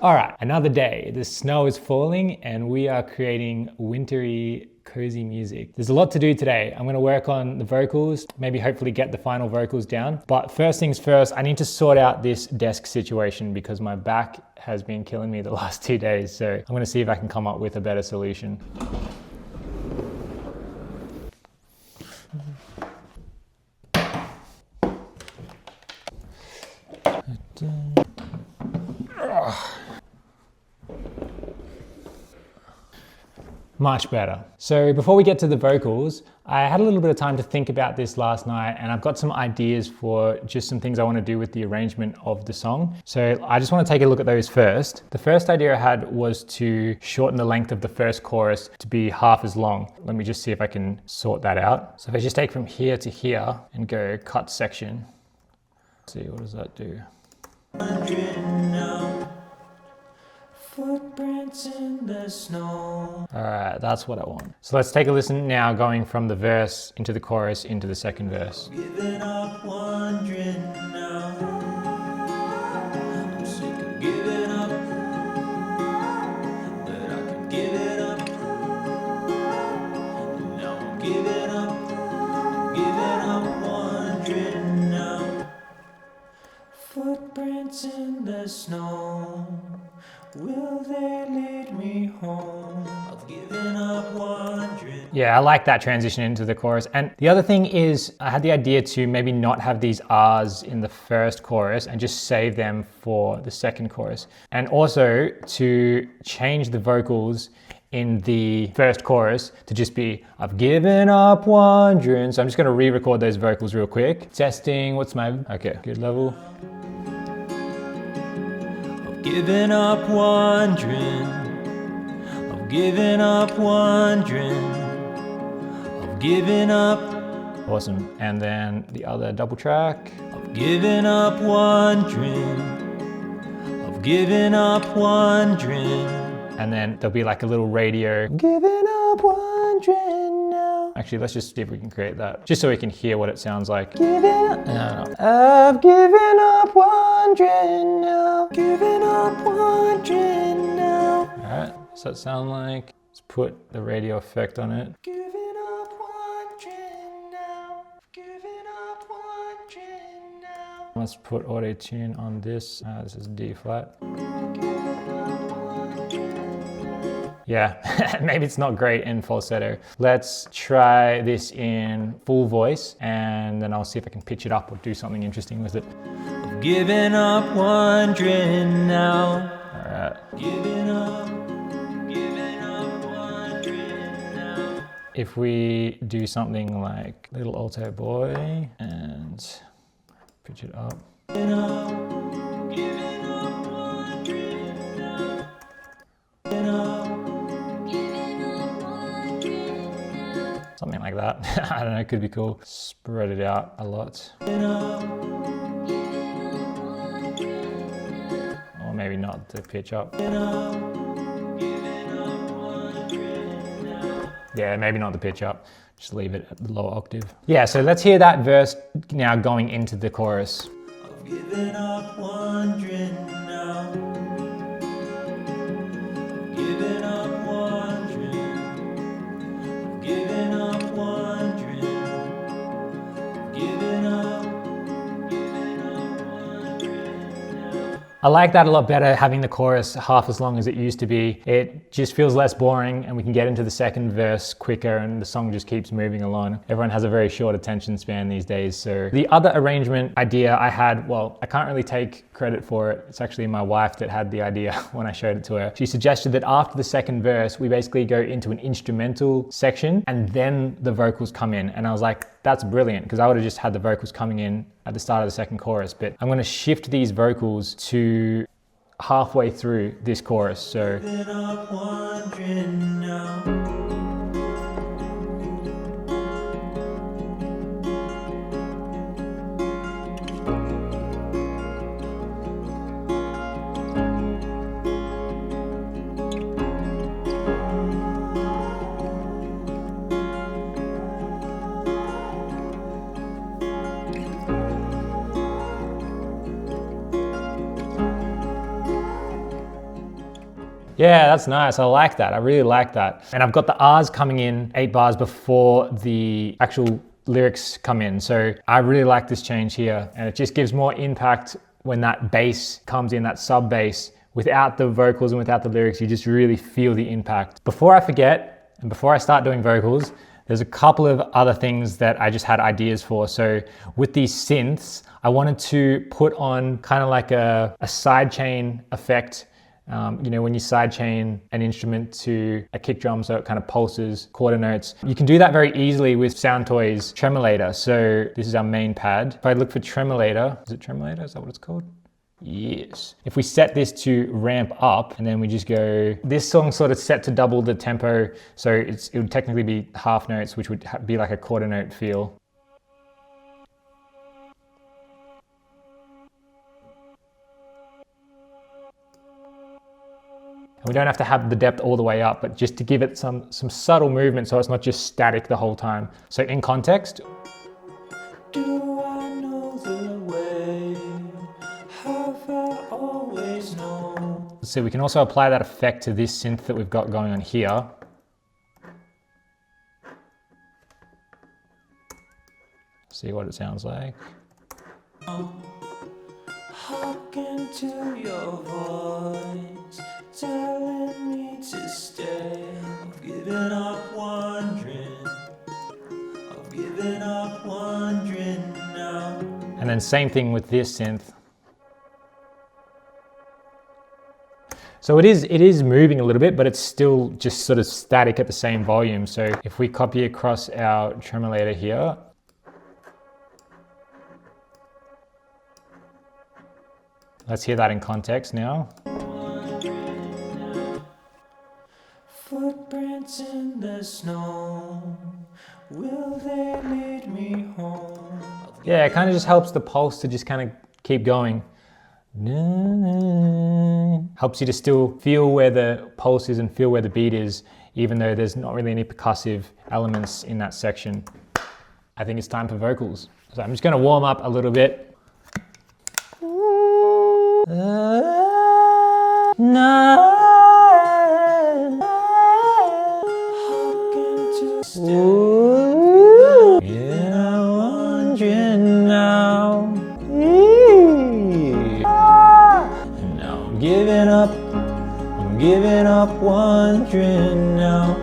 All right, another day. The snow is falling and we are creating wintry, cozy music. There's a lot to do today. I'm gonna work on the vocals, maybe hopefully get the final vocals down. But first things first, I need to sort out this desk situation because my back has been killing me the last 2 days. So I'm gonna see if I can come up with a better solution. Much better. So before we get to the vocals, I had a little bit of time to think about this last night and I've got some ideas for just some things I want to do with the arrangement of the song. So I just want to take a look at those first. The first idea I had was to shorten the length of the first chorus to be half as long. Let me just see if I can sort that out. So if I just take from here to here and go cut section, let's see, what does that do? Footprints in the snow. All right, that's what I want. So let's take a listen now, going from the verse into the chorus into the second verse. Giving up, wondering now. I'm sick of giving up, but I can give it up. Now I'm giving up, wondering now. Footprints in the snow. Will they lead me home? I've given up wondering. Yeah, I like that transition into the chorus. And the other thing is I had the idea to maybe not have these R's in the first chorus and just save them for the second chorus. And also to change the vocals in the first chorus to just be, I've given up wondering. So I'm just gonna re-record those vocals real quick. Testing, what's my, okay, good level. Giving up wondering, I've given up wondering, I've given up. Awesome, and then the other double track. I've given up wondering, I've given up wondering. And then there'll be like a little radio. Giving up wondering now. Actually, let's just see if we can create that, just so we can hear what it sounds like. Giving up, no. I've given up wondering now. Giving up wondering now. All right, does that sound like? Let's put the radio effect on it. Giving up wondering now. Giving up wondering now. Let's put auto tune on this. This is D flat. Yeah, maybe it's not great in falsetto. Let's try this in full voice and then I'll see if I can pitch it up or do something interesting with it. I've given up wondering now. All right. Giving up wondering now. If we do something like Little Alto Boy and pitch it up. Giving up wondering now. Giving up. Something like that. I don't know, it could be cool. Spread it out a lot. Or maybe not the pitch up. Yeah, maybe not the pitch up. Just leave it at the lower octave. Yeah, so let's hear that verse now going into the chorus. I've given up wondering now. Given up wondering. Given up wondering. Given up wondering. I like that a lot better, having the chorus half as long as it used to be. It just feels less boring and we can get into the second verse quicker and the song just keeps moving along. Everyone has a very short attention span these days. So the other arrangement idea I had, well, I can't really take credit for it. It's actually my wife that had the idea when I showed it to her. She suggested that after the second verse, we basically go into an instrumental section and then the vocals come in. And I was like, that's brilliant, because I would have just had the vocals coming in at the start of the second chorus, but I'm gonna shift these vocals to halfway through this chorus, so. Yeah, that's nice. I like that. I really like that. And I've got the R's coming in 8 bars before the actual lyrics come in. So I really like this change here. And it just gives more impact when that bass comes in, that sub bass. Without the vocals and without the lyrics, you just really feel the impact. Before I forget, and before I start doing vocals, there's a couple of other things that I just had ideas for. So with these synths, I wanted to put on kind of like a sidechain effect. You know, when you sidechain an instrument to a kick drum so it kind of pulses quarter notes. You can do that very easily with Soundtoys Tremolator. So this is our main pad. If I look for Tremolator, is it Tremolator? Is that what it's called? Yes. If we set this to ramp up and then we just go, this song's sort of set to double the tempo. So it would technically be half notes, which would be like a quarter note feel. And we don't have to have the depth all the way up, but just to give it some subtle movement so it's not just static the whole time. So in context. Do I know the way? Have I always known? So we can also apply that effect to this synth that we've got going on here. See what it sounds like. Hark into your voice, telling me to stay. I've given up wondering. I've given up wondering now. And then same thing with this synth. So it is moving a little bit, but it's still just sort of static at the same volume. So if we copy across our tremolator here, let's hear that in context now. Footprints in the snow, will they lead me home? Yeah, it kind of just helps the pulse to just kind of keep going. Helps you to still feel where the pulse is and feel where the beat is, even though there's not really any percussive elements in that section. I think it's time for vocals. So I'm just going to warm up a little bit. I'm giving up wondering now.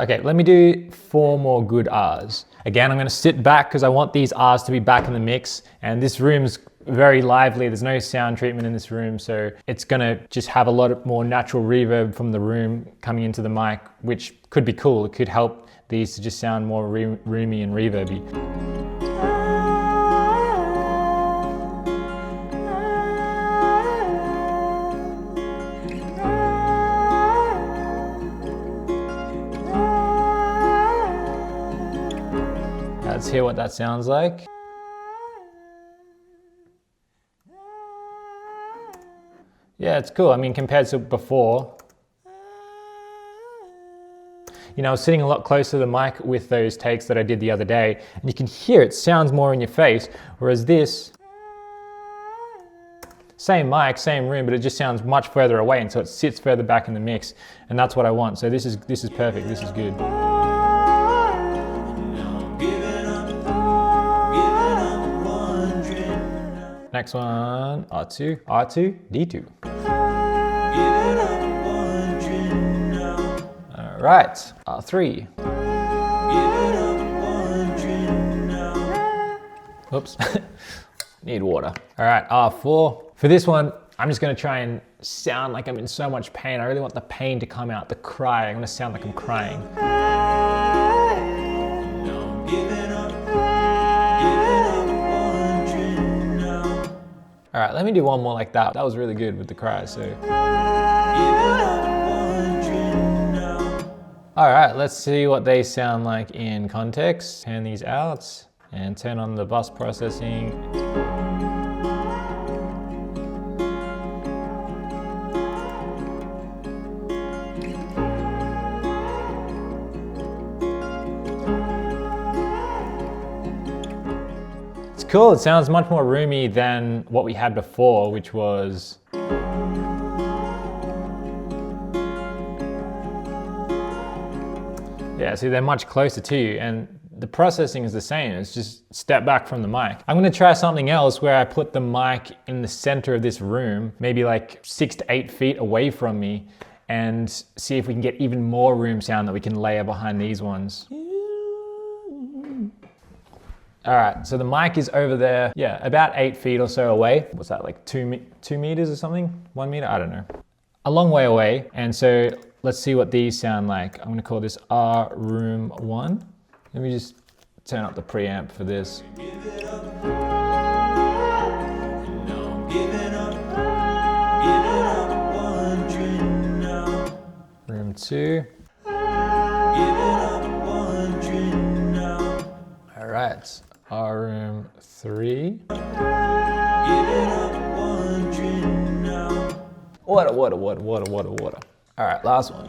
Okay, let me do 4 more good R's. Again, I'm going to sit back because I want these R's to be back in the mix, and this room's very lively. There's no sound treatment in this room, so it's going to just have a lot more natural reverb from the room coming into the mic, which could be cool. It could help these to just sound more roomy and reverby. Let's hear what that sounds like. Yeah, it's cool. I mean, compared to before, you know, I was sitting a lot closer to the mic with those takes that I did the other day, and you can hear it sounds more in your face, whereas this, same mic, same room, but it just sounds much further away, and so it sits further back in the mix, and that's what I want. So this is perfect. This is good. Next one, R2, R2, D2. All right, R3. Oops, need water. All right, R4. For this one, I'm just gonna try and sound like I'm in so much pain. I really want the pain to come out, the cry. I'm gonna sound like I'm crying. All right, let me do one more like that. That was really good with the cry, so. All right, let's see what they sound like in context. Turn these out and turn on the bus processing. Cool, it sounds much more roomy than what we had before, which was... Yeah, see, they're much closer to you, and the processing is the same. It's just step back from the mic. I'm gonna try something else where I put the mic in the center of this room, maybe like 6 to 8 feet away from me, and see if we can get even more room sound that we can layer behind these ones. All right, so the mic is over there, yeah, about 8 feet or so away. What's that, like 2 meters or something? 1 meter, I don't know. A long way away, and so let's see what these sound like. I'm gonna call this R Room 1. Let me just turn up the preamp for this. Room 2. All right, R Room 3. Water. All right, last one.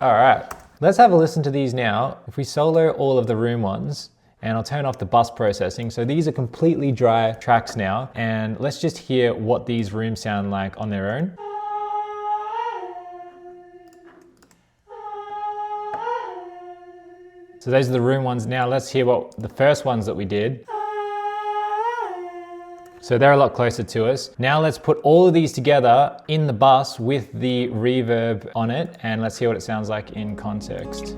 All right, let's have a listen to these now. If we solo all of the room ones, and I'll turn off the bus processing. So these are completely dry tracks now, and let's just hear what these rooms sound like on their own. So those are the room ones. Now let's hear what the first ones that we did. So they're a lot closer to us. Now let's put all of these together in the bus with the reverb on it, and let's hear what it sounds like in context.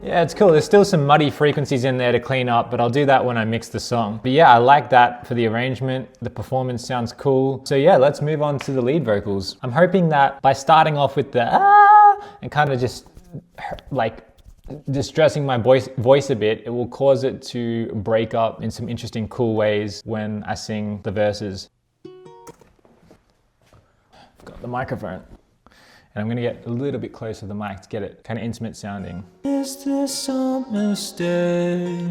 Yeah, it's cool. There's still some muddy frequencies in there to clean up, but I'll do that when I mix the song. But yeah, I like that for the arrangement. The performance sounds cool. So yeah, let's move on to the lead vocals. I'm hoping that by starting off with the and kind of just like distressing my voice a bit, it will cause it to break up in some interesting, cool ways when I sing the verses. I've got the microphone. And I'm gonna get a little bit closer to the mic to get it kind of intimate sounding. Is this a mistake?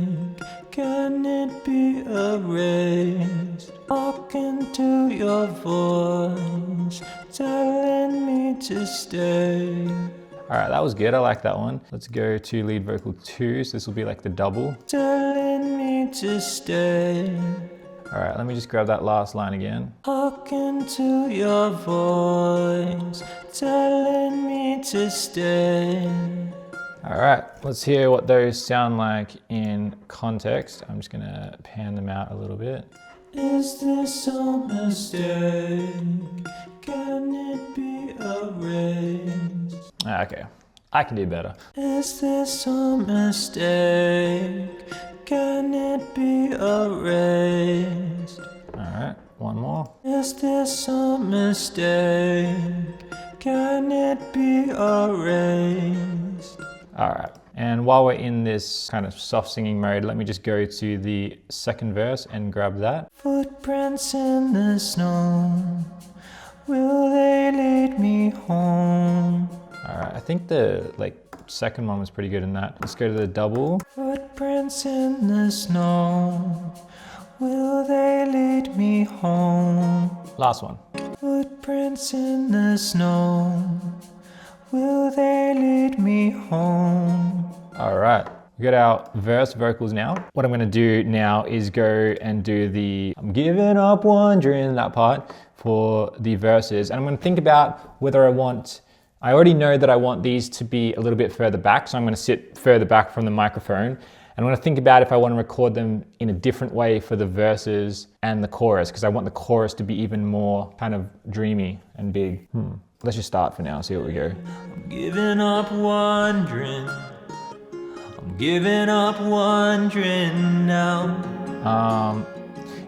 Can it be erased? Talking to your voice, telling me to stay. All right, that was good, I like that one. Let's go to lead vocal 2, so this will be like the double. Telling me to stay. All right, let me just grab that last line again. Talking to your voice, telling me to stay. All right, let's hear what those sound like in context. I'm just gonna pan them out a little bit. Is this a mistake? Can it be erased? Okay, I can do better. Is this a mistake? Can it be erased? All right, one more. Is this a mistake? Can it be erased? All right, and while we're in this kind of soft singing mode, let me just go to the second verse and grab that. Footprints in the snow, will they lead me home? All right, I think the second one was pretty good in that. Let's go to the double. Footprints in the snow, will they lead me home? Last one. Footprints in the snow, will they lead me home? All right, we got our verse vocals now. What I'm gonna do now is go and do the I'm giving up wondering, that part for the verses. And I'm gonna think about whether I already know that I want these to be a little bit further back, so I'm gonna sit further back from the microphone. And I'm gonna think about if I wanna record them in a different way for the verses and the chorus, because I want the chorus to be even more kind of dreamy and big. Let's just start for now, see what we go. I'm giving up wondering. I'm giving up wondering now.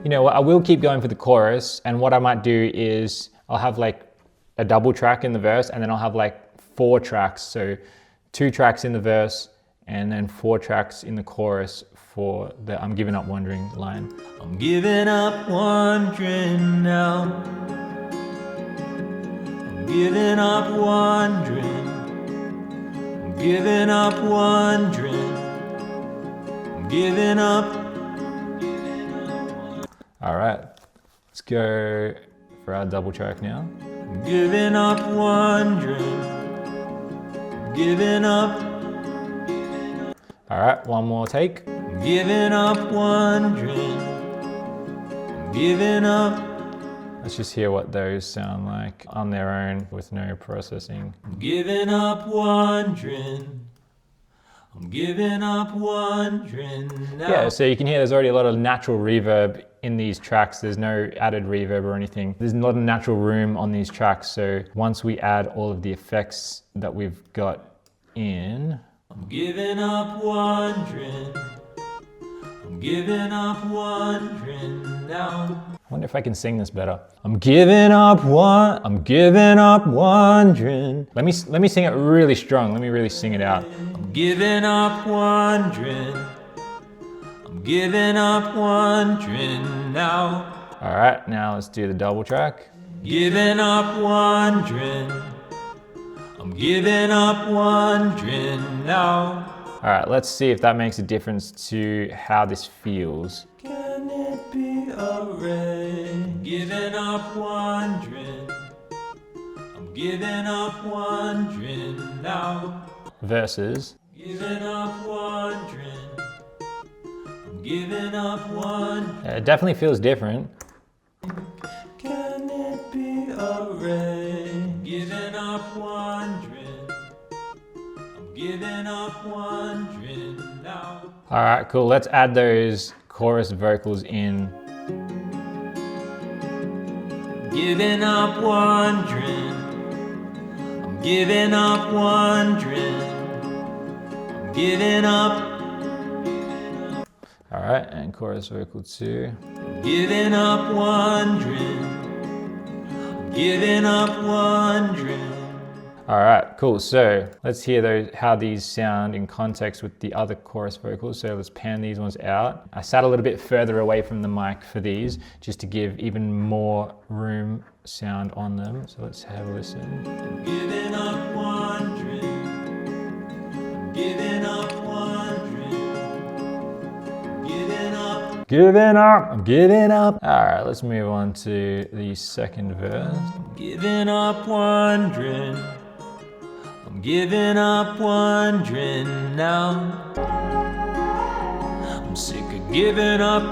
You know what, I will keep going for the chorus, and what I might do is I'll have like a double track in the verse, and then I'll have like 4 tracks. So 2 tracks in the verse, and then 4 tracks in the chorus for the I'm giving up wondering line. I'm giving up wondering now. I'm giving up wondering. I'm giving up wondering. I'm giving up. All right, let's go for our double track now. I'm giving up wondering. giving up. All right, one more take. I'm giving up wondering. I'm giving up. Let's just hear what those sound like on their own with no processing. I'm giving up wondering. I'm giving up wondering now. Yeah, so you can hear there's already a lot of natural reverb in these tracks. There's no added reverb or anything. There's a lot of natural room on these tracks. So once we add all of the effects that we've got in. I'm giving up wondering. I'm giving up wondering now. I wonder if I can sing this better. I'm giving up wondering. Let me sing it really strong. Let me really sing it out. I'm giving up wondering. I'm giving up wondering now. All right, now let's do the double track. Giving up wondering. I'm giving up wondering now. All right, let's see if that makes a difference to how this feels. Can it be a rain? Giving up wondering. I'm giving up wondering now. Versus. Giving up wondering. I'm giving up wondering. It definitely feels different. Can it be a rain? Giving up wondering. I'm giving up wondering now. All right, cool. Let's add those chorus vocals in. Giving up wondering. I'm giving up wondering. I'm giving up. All right, and chorus vocal 2. Giving up wondering. I'm giving up wondering. All right, cool. So let's hear how these sound in context with the other chorus vocals. So let's pan these ones out. I sat a little bit further away from the mic for these, just to give even more room sound on them. So let's have a listen. I'm giving up wondering. I'm giving up wondering. I'm giving up. Giving up. I'm giving up. All right, let's move on to the second verse. I'm giving up wondering. I'm giving up wondering now. I'm sick of giving up,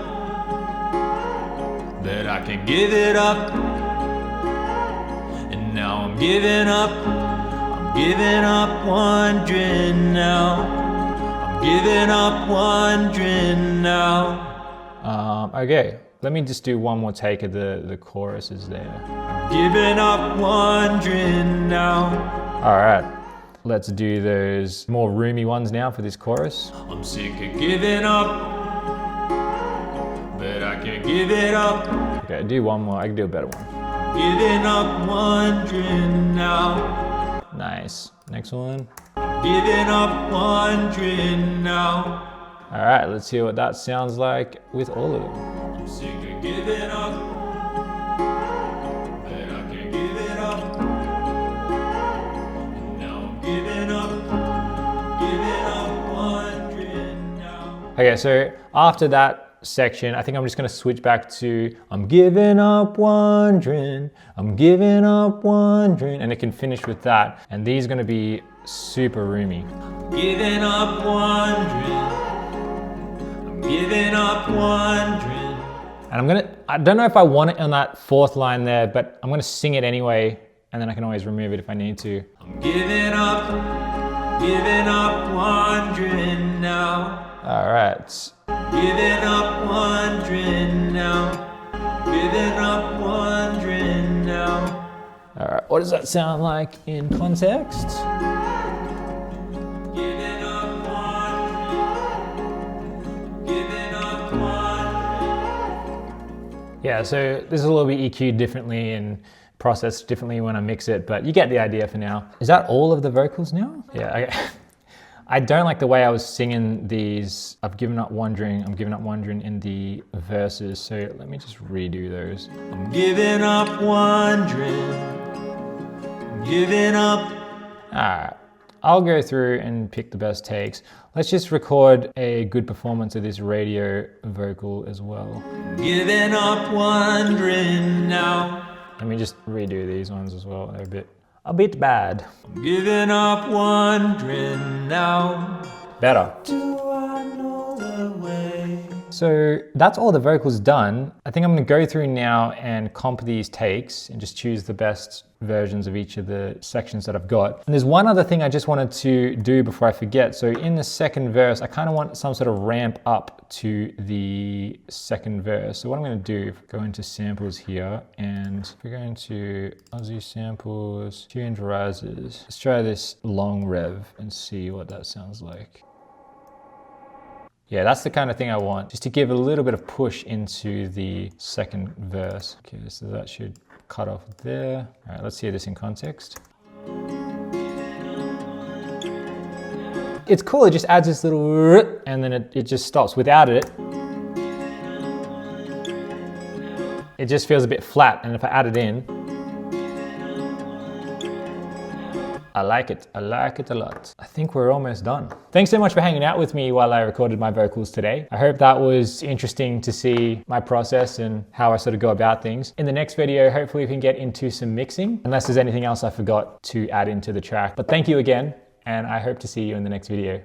that I can give it up. And now I'm giving up. I'm giving up wondering now. I'm giving up wondering now. Okay, let me just do one more take of the choruses there. I'm giving up wondering now. All right. Let's do those more roomy ones now for this chorus. I'm sick of giving up, but I can't give it up. Okay, do one more. I can do a better one. Giving up wondering now. Nice. Next one. Giving up wondering now. All right, let's hear what that sounds like with all of them. I'm sick of giving up, but I can't give it up. Okay, so after that section, I think I'm just gonna switch back to I'm giving up wondering, I'm giving up wondering, and it can finish with that. And these are gonna be super roomy. Giving up wondering, I'm giving up wondering. And I don't know if I want it on that fourth line there, but I'm gonna sing it anyway, and then I can always remove it if I need to. I'm giving up wondering now. All right. Giving up wondering now. Giving up wondering now. All right, what does that sound like in context? Giving up wondering. Giving up wondering. Yeah, so this is a little bit EQ'd differently and processed differently when I mix it, but you get the idea for now. Is that all of the vocals now? Yeah, okay. I don't like the way I was singing these. I've given up wondering, I'm giving up wondering in the verses. So let me just redo those. I'm giving up wondering, I'm giving up. All right, I'll go through and pick the best takes. Let's just record a good performance of this radio vocal as well. Giving up wondering now. Let me just redo these ones as well. They're a bit a bit bad. I'm giving up wondering now. Better. Do I know the way? So that's all the vocals done. I think I'm gonna go through now and comp these takes and just choose the best versions of each of the sections that I've got. And there's one other thing I just wanted to do before I forget. So in the second verse, I kind of want some sort of ramp up to the second verse. So what I'm gonna do, if I go into samples here, and if we go into Aussie samples, tuned rises, let's try this long rev and see what that sounds like. Yeah, that's the kind of thing I want, just to give a little bit of push into the second verse. Okay, so that should cut off there. All right, let's hear this in context. It's cool, it just adds this little and then it just stops. Without it, it just feels a bit flat. And if I add it in, I like it a lot. I think we're almost done. Thanks so much for hanging out with me while I recorded my vocals today. I hope that was interesting to see my process and how I sort of go about things. In the next video, hopefully we can get into some mixing, unless there's anything else I forgot to add into the track. But thank you again, and I hope to see you in the next video.